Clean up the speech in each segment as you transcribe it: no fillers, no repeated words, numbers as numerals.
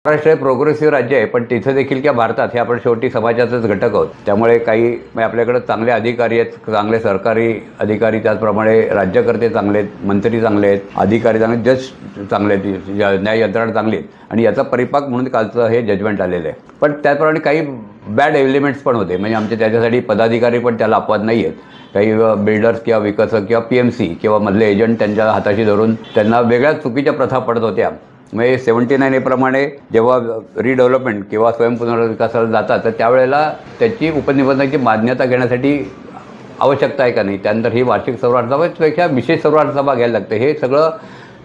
महाराष्ट्र हे प्रोग्रेसिव्ह राज्य आहे, पण तिथे देखील किंवा भारतात हे आपण शेवटी समाजाचाच घटक आहोत. त्यामुळे काही म्हणजे आपल्याकडे चांगले अधिकारी आहेत, चांगले सरकारी अधिकारी, त्याचप्रमाणे राज्यकर्ते चांगले आहेत, मंत्री चांगले आहेत, अधिकारी चांगले, जज चांगले आहेत, न्याय यंत्रणा चांगली आहेत आणि याचा परिपाक म्हणून कालचं हे जजमेंट आलेलं आहे. पण त्याचप्रमाणे काही बॅड एलिमेंट्स पण होते. म्हणजे आमचे त्याच्यासाठी पदाधिकारी पण त्याला अपवाद नाही आहेत. काही बिल्डर्स किंवा विकसक किंवा PMC किंवा मधले एजंट त्यांच्या हाताशी धरून त्यांना वेगळ्या चुकीच्या प्रथा पडत होत्या. म्हणजे 79A प्रमाणे जेव्हा रिडेव्हलपमेंट किंवा स्वयंपुनर्विकासाला जातात तर त्यावेळेला त्याची उपनिबंधाची मान्यता घेण्यासाठी आवश्यकता आहे का नाही. त्यानंतर ही वार्षिक सर्वसाधारण सभेपेक्षा विशेष सर्वसाधारण सभा घ्यायला लागते. हे सगळं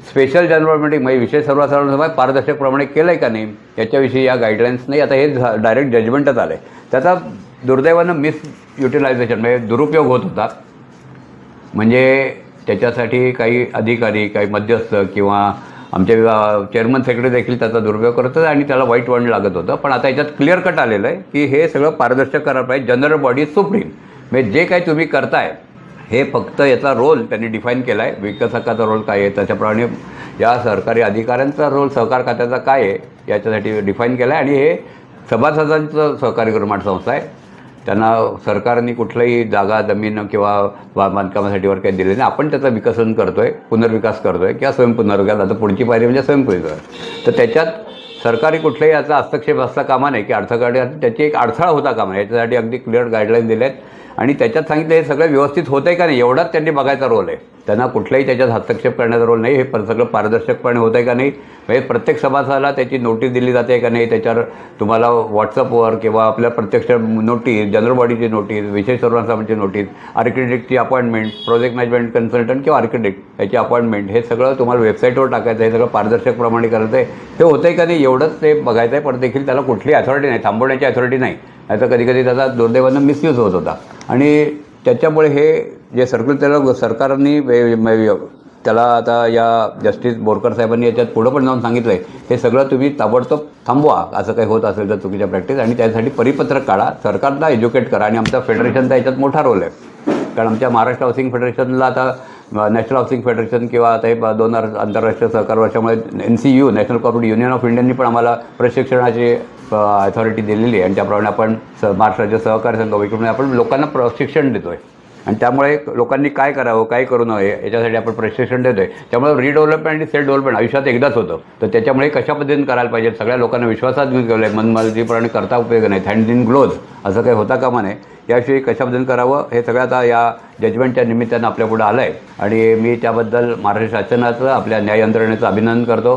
स्पेशल जनरल मीटिंग म्हणजे विशेष सर्वसाधारण सभा पारदर्शकप्रमाणे केलं आहे का नाही याच्याविषयी या गाईडलाईन्स नाही. आता हे डायरेक्ट जजमेंटच आलं आहे. त्याचा दुर्दैवानं मिसयुटिलायझेशन म्हणजे दुरुपयोग होत होता. म्हणजे त्याच्यासाठी काही अधिकारी, काही मध्यस्थ किंवा आमचे चेअरमन सेक्रेटरी देखील त्याचा दुरुपयोग करत होते आणि त्याला वाईट वळण लागत होतं. पण आता याच्यात क्लिअर कट आलेलं आहे की हे सगळं पारदर्शक करायला पाहिजे. जनरल बॉडी सुप्रीम म्हणजे जे काही तुम्ही करताय हे फक्त याचा रोल त्यांनी डिफाईन केला आहे. विकसकाचा रोल काय आहे, त्याच्याप्रमाणे या सरकारी अधिकाऱ्यांचा रोल सहकार खात्याचा काय आहे याच्यासाठी डिफाईन केला आहे. आणि हे सभासदांचं सहकारी निर्माण संस्था आहे. त्यांना सरकारने कुठलंही जागा, जमीन किंवा बांधकामासाठी वर काही दिले नाही. आपण त्याचं विकसन करतो आहे, पुनर्विकास करतो आहे किंवा स्वयंपुनर्विकास. आता पुढची पायरी म्हणजे स्वयंपुनर्विकास. तर त्याच्यात सरकारी कुठलाही याचा हस्तक्षेप असता कामा नाही की अडथळा त्याची एक अडथळा होता कामा नाही. याच्यासाठी अगदी क्लिअर गाईडलाईन दिल्या आहेत आणि त्याच्यात सांगितलं हे सगळं व्यवस्थित होतं आहे का नाही एवढाच त्यांनी बघायचा रोल आहे. त्यांना कुठलाही त्याच्यात हस्तक्षेप करण्याचा रोल नाही. हे सगळं पारदर्शकपणे होतं आहे का नाही, म्हणजे प्रत्येक सभासदाला त्याची नोटीस दिली जाते का नाही, त्याच्यावर तुम्हाला व्हॉट्सअपवर किंवा आपल्या प्रत्यक्ष नोटीस, जनरल बॉडीची नोटीस, विशेष सर्वसाधारण सभेची नोटीस, आर्किटेक्टची अपॉइंटमेंट, प्रोजेक्ट मॅनेजमेंट कन्सल्टंट किंवा आर्किटेक्ट याची अपॉइंटमेंट, हे सगळं तुम्हाला वेबसाईटवर टाकायचं आहे. हे सगळं पारदर्शकप्रमाणे करायचं आहे. हे होतं आहे का नाही एवढंच ते बघायचं आहे. पण देखील त्याला कुठली अथॉरिटी नाही, थांबवण्याची अथॉरिटी नाही. याचा कधीकधी त्याचा दुर्दैवानं मिसयूज होत होता. आणि त्याच्यामुळे हे जे सर्क्युलर त्याला सरकारने त्याला आता या जस्टिस बोरकर साहेबांनी याच्यात पुढं पण जाऊन सांगितलं आहे हे सगळं तुम्ही ताबडतोब थांबवा असं काही होत असेल तर चुकीच्या प्रॅक्टिस. आणि त्यासाठी परिपत्रक काढा, सरकारला एज्युकेट करा. आणि आमचा फेडरेशनचा याच्यात मोठा रोल आहे. कारण आमच्या महाराष्ट्र हाऊसिंग फेडरेशनला आता नॅशनल हाऊसिंग फेडरेशन किंवा आता हे 2 आंतरराष्ट्रीय सहकार वर्षामुळे NCU national corporate union of इंडियानी पण आम्हाला प्रशिक्षणाची अथॉरिटी दिलेली आहे. आणि त्याप्रमाणे आपण महाराष्ट्र राज्य सहकारी संघ वैकून आपण लोकांना प्रशिक्षण देतो आहे. आणि त्यामुळे लोकांनी काय करावं, काय करू नये याच्यासाठी आपण प्रशिक्षण देतो आहे. त्यामुळे रिडेव्हलपमेंट आणि सेल्फ डेव्हलपमेंट आयुष्यात एकदाच होतं. तर त्याच्यामुळे कशा पद्धतीने करायला पाहिजे, सगळ्या लोकांना विश्वासात घेऊन ठेवलं आहे. मनमर्जीप्रमाणे करता उपयोग नाही, हँड इन ग्लोज असं काही होता कामा नये. याविषयी कशा पद्धतीने करावं हे सगळं आता या जजमेंटच्या निमित्तानं आपल्यापुढं आलं आहे. आणि मी त्याबद्दल महाराष्ट्र शासनाचं, आपल्या न्याय यंत्रणेचं अभिनंदन करतो.